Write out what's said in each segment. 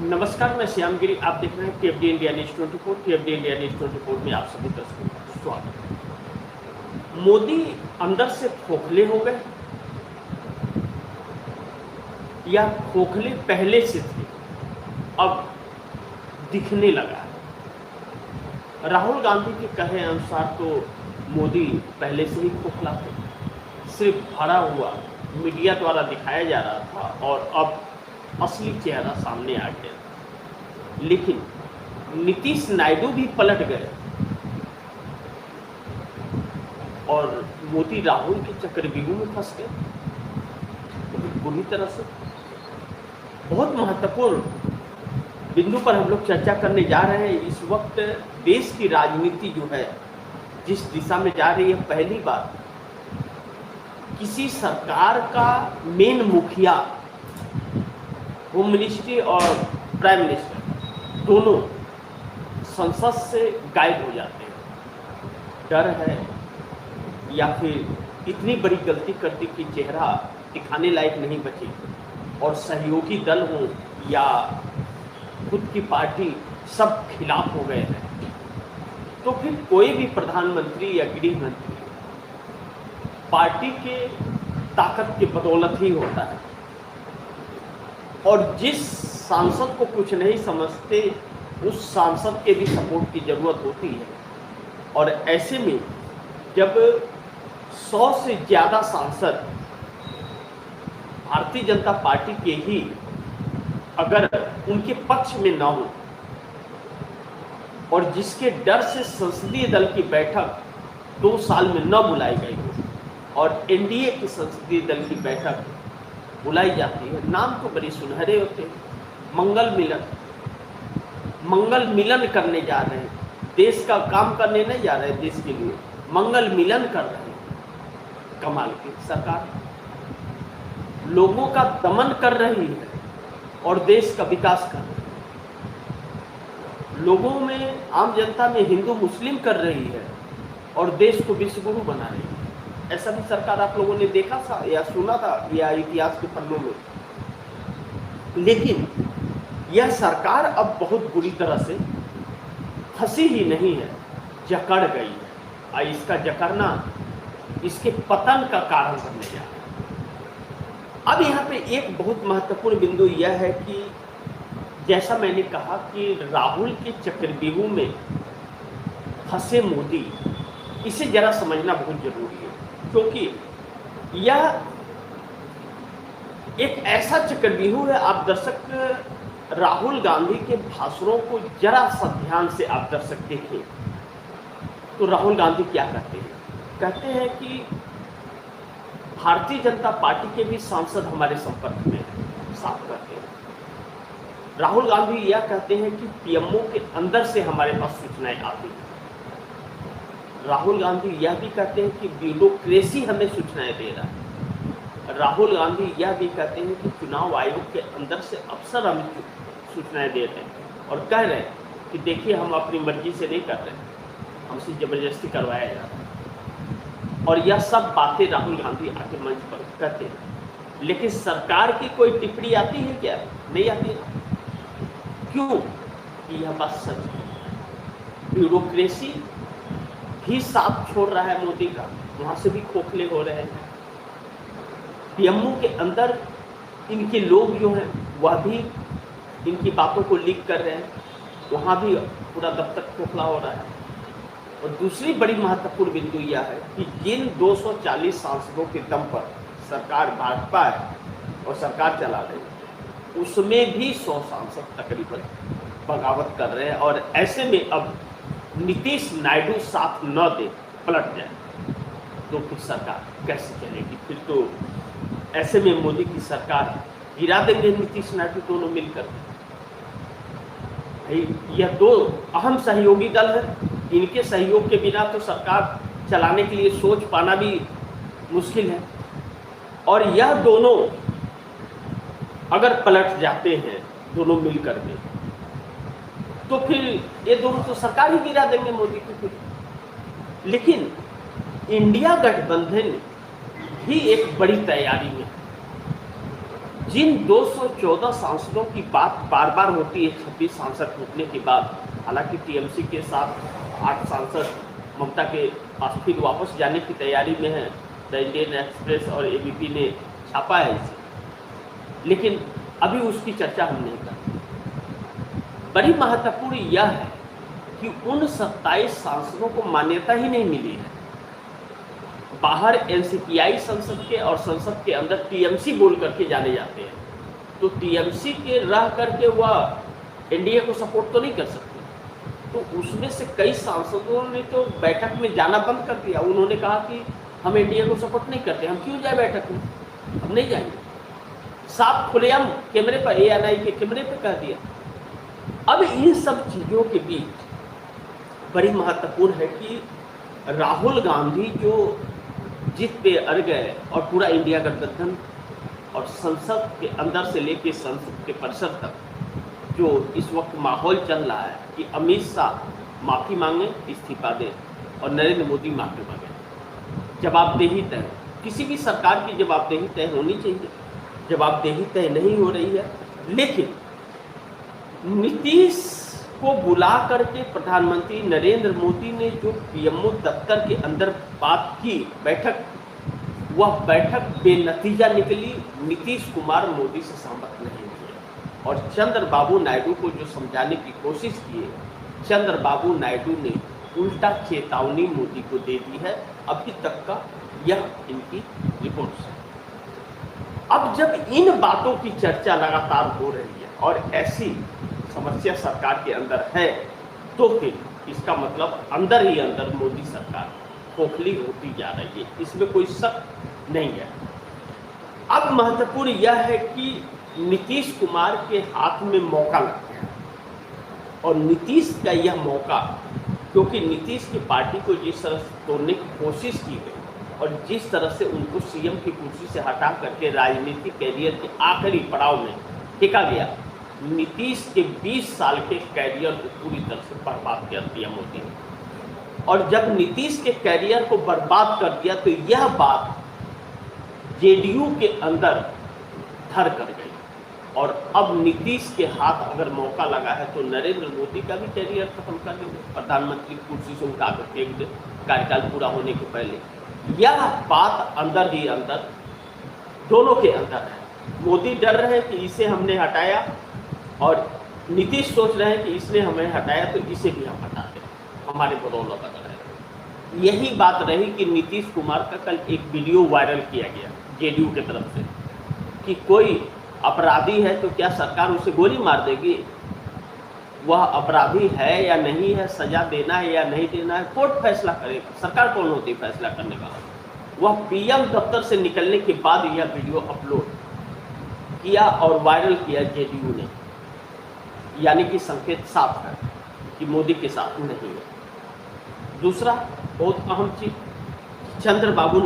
नमस्कार, मैं श्याम गिरी। आप देख रहे हैं TFD India news 24। TFD India news 24 में आप सभी दर्शकों का स्वागत है। मोदी अंदर से खोखले हो गए या खोखले पहले से थे, अब दिखने लगा है। राहुल गांधी के कहे अनुसार तो मोदी पहले से ही खोखला थे, सिर्फ भरा हुआ मीडिया द्वारा दिखाया जा रहा था और अब असली चेहरा सामने आ गया। लेकिन नीतीश नायडू भी पलट गए और मोदी राहुल के चक्रव्यूह में फंस गए बहुत बुरी तरह से। बहुत महत्वपूर्ण बिंदु पर हम लोग चर्चा करने जा रहे हैं। इस वक्त देश की राजनीति जो है जिस दिशा में जा रही है, पहली बार किसी सरकार का मेन मुखिया, होम मिनिस्ट्री और प्राइम मिनिस्टर दोनों संसद से गायब हो जाते हैं। डर है या फिर इतनी बड़ी गलती करती कि चेहरा दिखाने लायक नहीं बची और सहयोगी दल हो या खुद की पार्टी सब खिलाफ हो गए हैं, तो फिर कोई भी प्रधानमंत्री या गृह मंत्री पार्टी के ताकत की बदौलत ही होता है। और जिस सांसद को कुछ नहीं समझते उस सांसद के भी सपोर्ट की ज़रूरत होती है। और ऐसे में जब 100 से ज़्यादा सांसद भारतीय जनता पार्टी के ही अगर उनके पक्ष में ना हो और जिसके डर से संसदीय दल की बैठक 2 साल में न बुलाई गई हो और एनडीए की संसदीय दल की बैठक बुलाई जाती है, नाम तो बड़े सुनहरे होते हैं, मंगल मिलन करने जा रहे हैं, देश का काम करने नहीं जा रहे हैं, देश के लिए मंगल मिलन कर रहे हैं। कमाल की सरकार लोगों का दमन कर रही है और देश का विकास कर रही है। लोगों में, आम जनता में हिंदू मुस्लिम कर रही है और देश को विश्वगुरु बना रही है। ऐसा भी सरकार आप लोगों ने देखा था या सुना था या इतिहास के पन्नों में। लेकिन यह सरकार अब बहुत बुरी तरह से फंसी ही नहीं है, जकड़ गई है और इसका जकड़ना इसके पतन का कारण बनने जा रहा है। अब यहाँ पे एक बहुत महत्वपूर्ण बिंदु यह है कि जैसा मैंने कहा कि राहुल के चक्रव्यूह में फंसे मोदी, इसे जरा समझना बहुत जरूरी है, क्योंकि यह एक ऐसा चक्रव्यूह है। आप दर्शक राहुल गांधी के भाषणों को जरा सा ध्यान से आप दर्शक देखें तो राहुल गांधी क्या कहते हैं? कहते हैं कि भारतीय जनता पार्टी के भी सांसद हमारे संपर्क में साफ करते हैं। राहुल गांधी यह कहते हैं कि पीएमओ के अंदर से हमारे पास सूचनाएं आती हैं। राहुल गांधी यह भी कहते हैं कि ब्यूरोक्रेसी हमें सूचनाएं दे रहा है। राहुल गांधी यह भी कहते हैं कि चुनाव आयोग के अंदर से अफसर हमें सूचनाएं दे रहे हैं और कह रहे हैं कि देखिए हम अपनी मर्जी से नहीं कर रहे हैं, हमसे ज़बरदस्ती करवाया जा रहा है। और यह सब बातें राहुल गांधी आके मंच पर कहते हैं। लेकिन सरकार की कोई टिप्पणी आती है क्या? नहीं आती है। क्यों? कि यह बात सच है। ब्यूरोक्रेसी भी साथ छोड़ रहा है मोदी का, वहाँ से भी खोखले हो रहे हैं। पीएमओ के अंदर इनके लोग जो हैं वह भी इनकी बातों को लीक कर रहे हैं, वहाँ भी पूरा दफ्तर खोखला हो रहा है। और दूसरी बड़ी महत्वपूर्ण बिंदु यह है कि जिन 240 सांसदों के दम पर सरकार भाजपा है और सरकार चला रही है, उसमें भी 100 सांसद तकरीबन बगावत कर रहे हैं। और ऐसे में अब नीतीश नायडू साथ न दे, पलट जाए, तो फिर सरकार कैसे चलेगी? फिर तो ऐसे में मोदी की सरकार गिरा देंगे नीतीश नायडू दोनों मिलकर। यह 2 अहम सहयोगी दल है, इनके सहयोग के बिना तो सरकार चलाने के लिए सोच पाना भी मुश्किल है। और यह दोनों अगर पलट जाते हैं दोनों मिलकर के, तो फिर ये दोनों तो सरकार ही गिरा देंगे मोदी की फिर। लेकिन इंडिया गठबंधन भी एक बड़ी तैयारी में, जिन 214 सांसदों की बात बार बार होती है 26 सांसद टूटने के बाद, हालांकि टीएमसी के साथ 8 सांसद ममता के पास फिर वापस जाने की तैयारी में है, द इंडियन एक्सप्रेस और एबीपी ने छापा है इसे, लेकिन अभी उसकी चर्चा हम नहीं करते। बड़ी महत्वपूर्ण यह है कि उन 27 सांसदों को मान्यता ही नहीं मिली है। बाहर एनसीपीआई संसद के और संसद के अंदर टीएमसी बोल करके जाने जाते हैं, तो टीएमसी के रह करके वह एनडीए को सपोर्ट तो नहीं कर सकते। तो उसमें से कई सांसदों ने तो बैठक में जाना बंद कर दिया। उन्होंने कहा कि हम एनडीए को सपोर्ट नहीं करते, हम क्यों जाए बैठक में, हम नहीं जाएंगे। साफ खुलेआम कैमरे पर, एएनआई के कैमरे पर कह दिया। अब इन सब चीज़ों के बीच बड़ी महत्वपूर्ण है कि राहुल गांधी जो जीत पे अड़ गए और पूरा इंडिया गठबंधन और संसद के अंदर से लेकर संसद के परिसर तक जो इस वक्त माहौल चल रहा है कि अमित शाह माफ़ी मांगे, इस्तीफा दें और नरेंद्र मोदी माफ़ी मांगे। जवाबदेही तय, किसी भी सरकार की जवाबदेही तय होनी चाहिए, जवाबदेही तय नहीं हो रही है। लेकिन नीतीश को बुला करके प्रधानमंत्री नरेंद्र मोदी ने जो पीएमओ दफ्तर के अंदर बात की बैठक, वह बैठक बेनतीजा निकली। नीतीश कुमार मोदी से सहमत नहीं हुए और चंद्रबाबू नायडू को जो समझाने की कोशिश की, चंद्रबाबू नायडू ने उल्टा चेतावनी मोदी को दे दी है। अभी तक का यह इनकी रिपोर्ट है। अब जब इन बातों की चर्चा लगातार हो रही है और ऐसी समस्या सरकार के अंदर है, तो फिर इसका मतलब अंदर ही अंदर मोदी सरकार खोखली होती जा रही है, इसमें कोई शक नहीं है। अब महत्वपूर्ण यह है कि नीतीश कुमार के हाथ में मौका लग गया और नीतीश का यह मौका, क्योंकि नीतीश की पार्टी को जिस तरह से तोड़ने की कोशिश की गई और जिस तरह से उनको सीएम की कुर्सी से हटा करके राजनीतिक कैरियर के आखिरी पड़ाव में टिका गया, नीतीश के 20 साल के कैरियर को पूरी तरह से बर्बाद कर दिया मोदी ने। और जब नीतीश के कैरियर को बर्बाद कर दिया तो यह बात जेडीयू के अंदर धर कर गई और अब नीतीश के हाथ अगर मौका लगा है तो नरेंद्र मोदी का भी कैरियर खत्म कर देंगे, प्रधानमंत्री कुर्सी से उठा कर फेंक दे कार्यकाल पूरा होने के पहले। यह बात अंदर ही अंदर दोनों के अंदर है। मोदी डर रहे हैं कि इसे हमने हटाया और नीतीश सोच रहे हैं कि इसने हमें हटाया तो इसे भी हम हटा दें, हमारे बदौलत अगर है। यही बात रही कि नीतीश कुमार का कल एक वीडियो वायरल किया गया जेडीयू की तरफ से कि कोई अपराधी है तो क्या सरकार उसे गोली मार देगी, वह अपराधी है या नहीं है, सजा देना है या नहीं देना है कोर्ट फैसला करेगा, सरकार कौन होती है फैसला करने वाला। वह पीएम दफ्तर से निकलने के बाद यह वीडियो अपलोड किया और वायरल किया जेडीयू ने, यानी कि संकेत साफ है कि मोदी के साथ नहीं है। दूसरा बहुत अहम चीज, चंद्रबाबू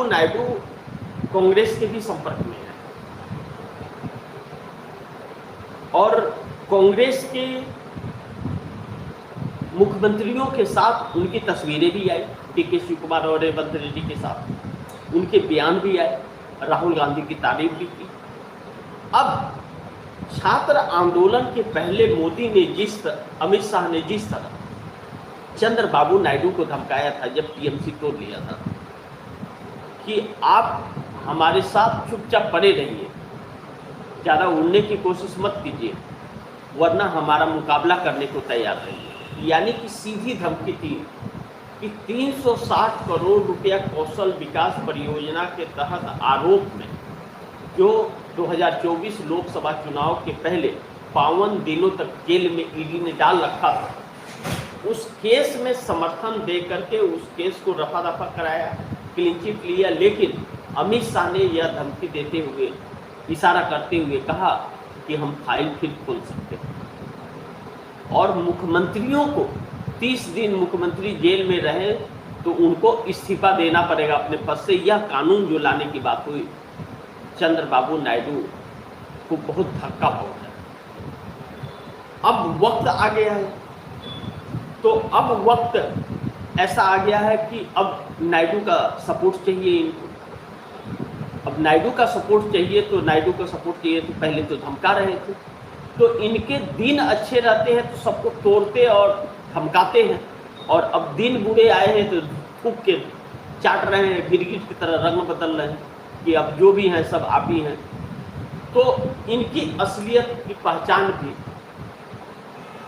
नायडू कांग्रेस के भी संपर्क में है और कांग्रेस के मुख्यमंत्रियों के साथ उनकी तस्वीरें भी आई, डीके शिव कुमार और रेवंत रेड्डी के साथ उनके बयान भी आए, राहुल गांधी की तारीफ भी की। अब छात्र आंदोलन के पहले मोदी ने अमित शाह ने जिस तरह चंद्रबाबू नायडू को धमकाया था जब टीएमसी तोड़ लिया था कि आप हमारे साथ चुपचाप पड़े रहिए, ज़्यादा उड़ने की कोशिश मत कीजिए वरना हमारा मुकाबला करने को तैयार रहिए, यानी कि सीधी धमकी थी कि 360 करोड़ रुपया कौशल विकास परियोजना के तहत आरोप में जो 2024 लोकसभा चुनाव के पहले 52 दिनों तक जेल में ईडी ने डाल रखा था, उस केस में समर्थन दे करके उस केस को रफा दफा कराया, क्लीन चिट लिया। लेकिन अमित शाह ने यह धमकी देते हुए, इशारा करते हुए कहा कि हम फाइल फिर खोल सकते हैं और मुख्यमंत्रियों को 30 दिन मुख्यमंत्री जेल में रहे तो उनको इस्तीफा देना पड़ेगा अपने पद से। यह कानून जो लाने की बात हुई, चंद्रबाबू नायडू को बहुत धक्का पहुंचा। अब वक्त आ गया है, तो अब वक्त ऐसा आ गया है कि अब नायडू का सपोर्ट चाहिए इनको। अब अब नायडू का सपोर्ट चाहिए तो नायडू का सपोर्ट चाहिए तो पहले तो धमका रहे थे, तो इनके दिन अच्छे रहते हैं तो सबको तोड़ते और धमकाते हैं, और अब दिन बुरे आए हैं तो थूक के चाट रहे हैं, गिरगिट की तरह रंग बदल रहे हैं कि अब जो भी हैं सब आप ही हैं। तो इनकी असलियत की पहचान भी,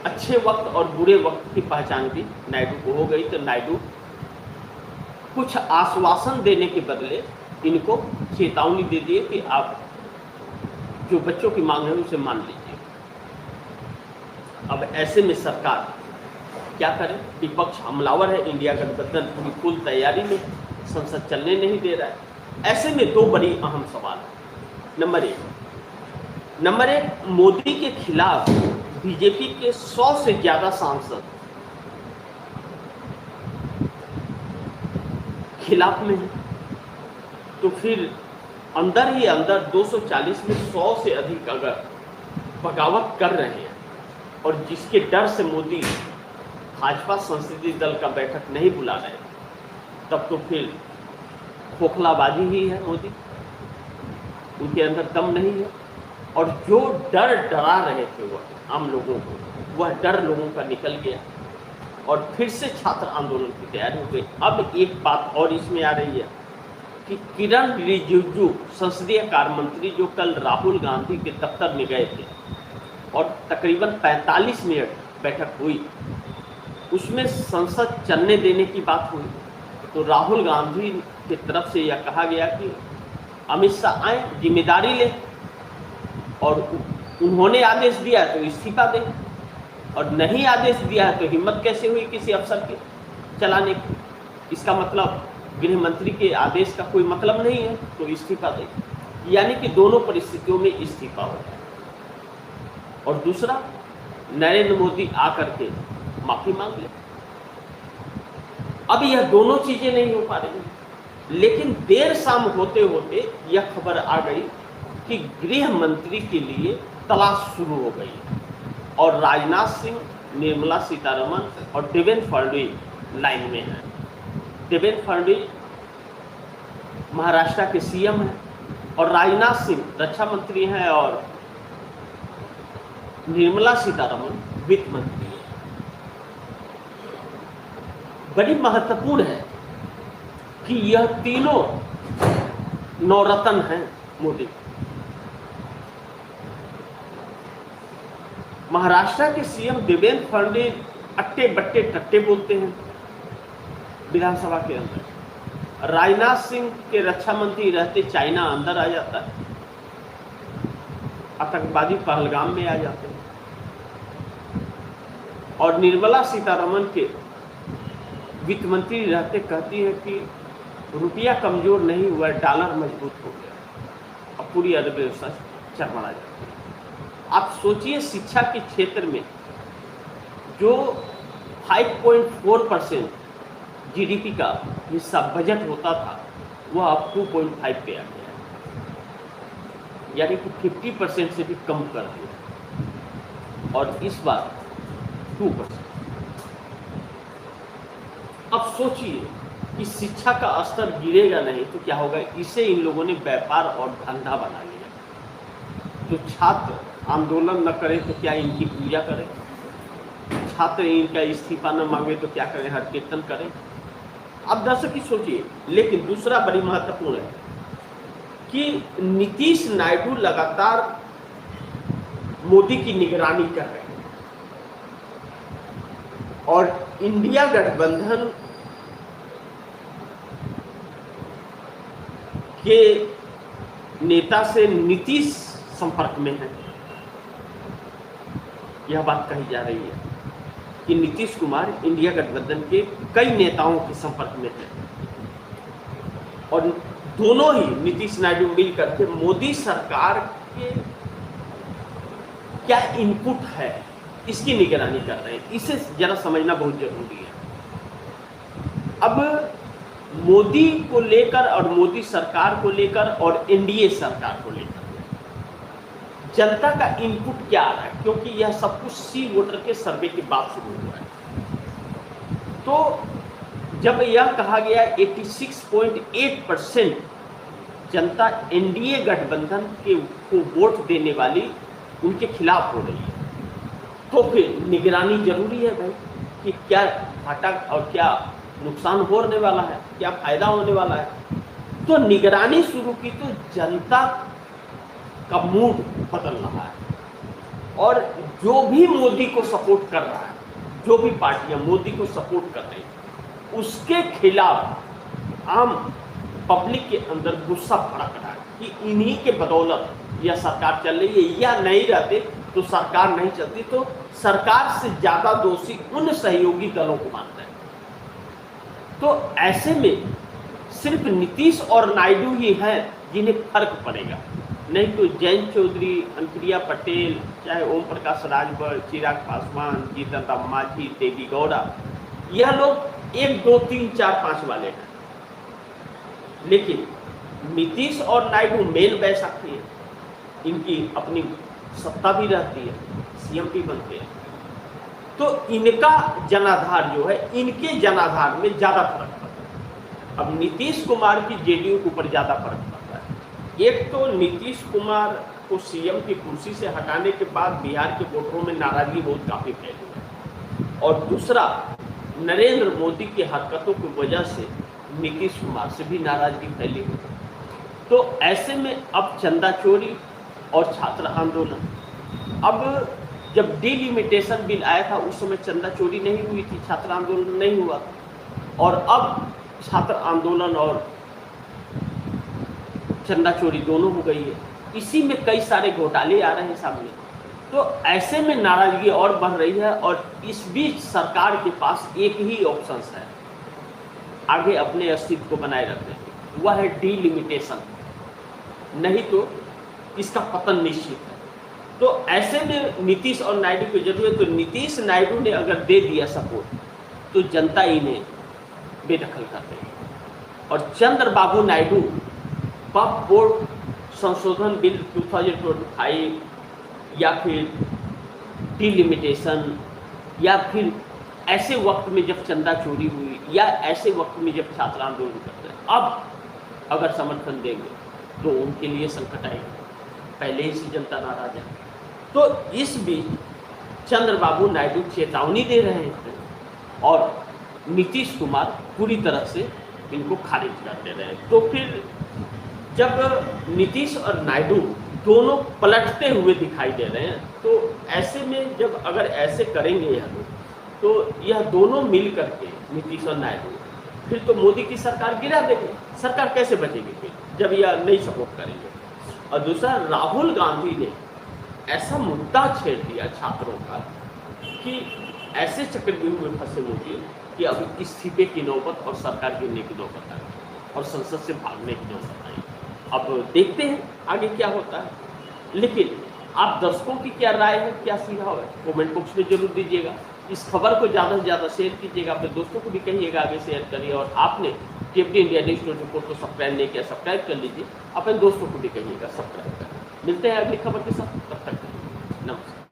अच्छे वक्त और बुरे वक्त की पहचान भी नायडू को हो गई। तो नायडू कुछ आश्वासन देने के बदले इनको चेतावनी दे दिए कि आप जो बच्चों की मांग है उसे मान लीजिए। अब ऐसे में सरकार क्या करे? विपक्ष हमलावर है, इंडिया गठबंधन पूरी फुल तैयारी में, संसद चलने नहीं दे रहा है। ऐसे में दो बड़ी अहम सवाल है। नंबर एक, मोदी के खिलाफ बीजेपी के 100 से ज्यादा सांसद खिलाफ में है, तो फिर अंदर ही अंदर 240 में 100 से अधिक अगर बगावत कर रहे हैं, और जिसके डर से मोदी भाजपा संसदीय दल का बैठक नहीं बुला रहे, तब तो फिर खोखलाबाजी ही है मोदी, उनके अंदर दम नहीं है। और जो डर डरा रहे थे वह आम लोगों को, वह डर लोगों का निकल गया और फिर से छात्र आंदोलन की तैयारी हो गई। अब एक बात और इसमें आ रही है कि किरण रिजिजू संसदीय कार्य मंत्री, जो कल राहुल गांधी के दफ्तर में गए थे और तकरीबन 45 मिनट बैठक हुई, उसमें संसद चलने देने की बात हुई, तो राहुल गांधी की तरफ से यह कहा गया कि अमित शाह आए, जिम्मेदारी ले, और उन्होंने आदेश दिया तो इस्तीफा दें, और नहीं आदेश दिया है तो हिम्मत कैसे हुई किसी अफसर के चलाने की? इसका मतलब गृह मंत्री के आदेश का कोई मतलब नहीं है तो इस्तीफा दें, यानी कि दोनों परिस्थितियों में इस्तीफा हो जाए। और दूसरा, नरेंद्र मोदी आकर के माफी मांग ले। अब यह दोनों चीजें नहीं हो पा रही, लेकिन देर शाम होते होते यह खबर आ गई कि गृह मंत्री के लिए तलाश शुरू हो गई, और राजनाथ सिंह, निर्मला सीतारमण और देवेंद्र फडणवीस लाइन में हैं। देवेंद्र फडणवीस महाराष्ट्र के सीएम हैं, और राजनाथ सिंह रक्षा मंत्री हैं, और निर्मला सीतारमण वित्त मंत्री हैं। बड़ी महत्वपूर्ण है कि यह तीनों नवरत्न हैं मोदी। महाराष्ट्र के सीएम देवेंद्र फडणवीस अट्टे बट्टे टट्टे बोलते हैं विधानसभा के अंदर। राजनाथ सिंह के रक्षा मंत्री रहते चाइना अंदर आ जाता है, आतंकवादी पहलगाम में आ जाते हैं। और निर्मला सीतारमण के वित्त मंत्री रहते कहती है कि रुपया कमजोर नहीं हुआ, डॉलर मजबूत हो गया, और पूरी अर्थव्यवस्था चरमरा जाती है। आप सोचिए, शिक्षा के क्षेत्र में जो 5.4% जीडीपी का हिस्सा बजट होता था, वह अब 2.5 पे आ गया, यानी कि 50% से भी कम कर दिया, और इस बार 2%। अब सोचिए कि शिक्षा का स्तर गिरेगा नहीं तो क्या होगा? इसे इन लोगों ने व्यापार और धंधा बना लिया। जो छात्र आंदोलन न करें तो क्या इनकी पूजा करें? छात्र इनका इस्तीफा न मांगे तो क्या करें? हर कीर्तन करें? अब दर्शक की सोचिए। लेकिन दूसरा बड़ी महत्वपूर्ण है कि नीतीश नायडू लगातार मोदी की निगरानी कर रहे हैं, और इंडिया गठबंधन के नेता से नीतीश संपर्क में है। यह बात कही जा रही है कि नीतीश कुमार इंडिया गठबंधन के कई नेताओं के संपर्क में है, और दोनों ही नीतीश नायडू मिल करके मोदी सरकार के क्या इनपुट है इसकी निगरानी कर रहे हैं। इसे जरा समझना बहुत जरूरी है। अब मोदी को लेकर और मोदी सरकार को लेकर और एनडीए सरकार को लेकर जनता का इनपुट क्या आ रहा है, क्योंकि यह सब कुछ सी वोटर के सर्वे के बाद शुरू हुआ है। तो जब यह कहा गया 86.8% जनता एनडीए गठबंधन के को वोट देने वाली उनके खिलाफ हो रही है। तो फिर निगरानी जरूरी है भाई कि क्या घाटा और क्या नुकसान होने वाला है, क्या फायदा होने वाला है। तो निगरानी शुरू की तो जनता का मूड बदल रहा है और जो भी मोदी को सपोर्ट कर रहा है, जो भी पार्टियां मोदी को सपोर्ट कर रही हैं, उसके खिलाफ आम पब्लिक के अंदर गुस्सा भड़क रहा है कि इन्हीं के बदौलत यह सरकार चल रही है, या नहीं रहते तो सरकार नहीं चलती। तो सरकार से ज्यादा दोषी उन सहयोगी दलों को मानते हैं। तो ऐसे में सिर्फ नीतीश और नायडू ही हैं जिन्हें फर्क पड़ेगा, नहीं तो जयंत चौधरी, अनुप्रिया पटेल, चाहे ओम प्रकाश राजभर, चिराग पासवान, जीतन राम मांझी, देवी गौड़ा, यह लोग 1, 2, 3, 4, 5 वाले हैं। लेकिन नीतीश और नायडू मेन बैसाखी है, इनकी अपनी सत्ता भी रहती है, सीएम भी बनते हैं। तो इनका जनाधार जो है, इनके जनाधार में ज्यादा फर्क पड़ता है। अब नीतीश कुमार की जेडीयू के ऊपर ज्यादा फर्क पड़ता है। एक तो नीतीश कुमार को सीएम की कुर्सी से हटाने के बाद बिहार के वोटरों में नाराजगी बहुत काफी फैली है, और दूसरा नरेंद्र मोदी की हरकतों की वजह से नीतीश कुमार से भी नाराजगी फैली हुई। तो ऐसे में अब चंदा चोरी और छात्र आंदोलन, अब जब डिलिमिटेशन बिल आया था उस समय चंदा चोरी नहीं हुई थी, छात्र आंदोलन नहीं हुआ था, और अब छात्र आंदोलन और चंदा चोरी दोनों हो गई है। इसी में कई सारे घोटाले आ रहे हैं सामने। तो ऐसे में नाराजगी और बढ़ रही है, और इस बीच सरकार के पास एक ही ऑप्शन है आगे अपने अस्तित्व को बनाए रखने की, वह है डिलिमिटेशन, नहीं तो इसका पतन निश्चित है। तो ऐसे में नीतीश और नायडू की जरूरत, तो नीतीश नायडू ने अगर दे दिया सपोर्ट तो जनता इन्हें बेदखल कर देगी। और चंद्रबाबू नायडू वक्फ बोर्ड संशोधन बिल 2025 या फिर डिलिमिटेशन, या फिर ऐसे वक्त में जब चंदा चोरी हुई, या ऐसे वक्त में जब छात्र आंदोलन करते हैं, अब अगर समर्थन देंगे तो उनके लिए संकट आएगा। पहले ही से जनता नाराज है। तो इस बीच चंद्रबाबू नायडू चेतावनी दे रहे हैं और नीतीश कुमार पूरी तरह से इनको खारिज कर दे रहे हैं। तो फिर जब नीतीश और नायडू दोनों पलटते हुए दिखाई दे रहे हैं, तो ऐसे में जब अगर ऐसे करेंगे यह लोग, तो यह दोनों मिल करके नीतीश और नायडू फिर तो मोदी की सरकार गिरा देंगे। सरकार कैसे बचेगी फिर जब यह नहीं सपोर्ट करेंगे। और दूसरा, राहुल गांधी ने ऐसा मुद्दा छेड़ दिया छात्रों का कि ऐसे चक्रव्यूह में फंसे मोदी कि अब इस्तीफे की नौबत और सरकार गिरने की नौबत आई और संसद से भागने की नौबत आई। अब देखते हैं आगे क्या होता है। लेकिन आप दर्शकों की क्या राय है, क्या सुझाव है, कमेंट बॉक्स में जरूर दीजिएगा। इस खबर को ज़्यादा से ज़्यादा शेयर कीजिएगा, अपने दोस्तों को भी कहिएगा आगे शेयर करिए। और आपने टीएफटी इंडिया न्यूज़ 24 को सब्सक्राइब नहीं किया, सब्सक्राइब कर लीजिए, अपने दोस्तों को भी कहिएगा सब्सक्राइब करें। मिलते हैं अगली खबर के साथ, तब तक नमस्कार।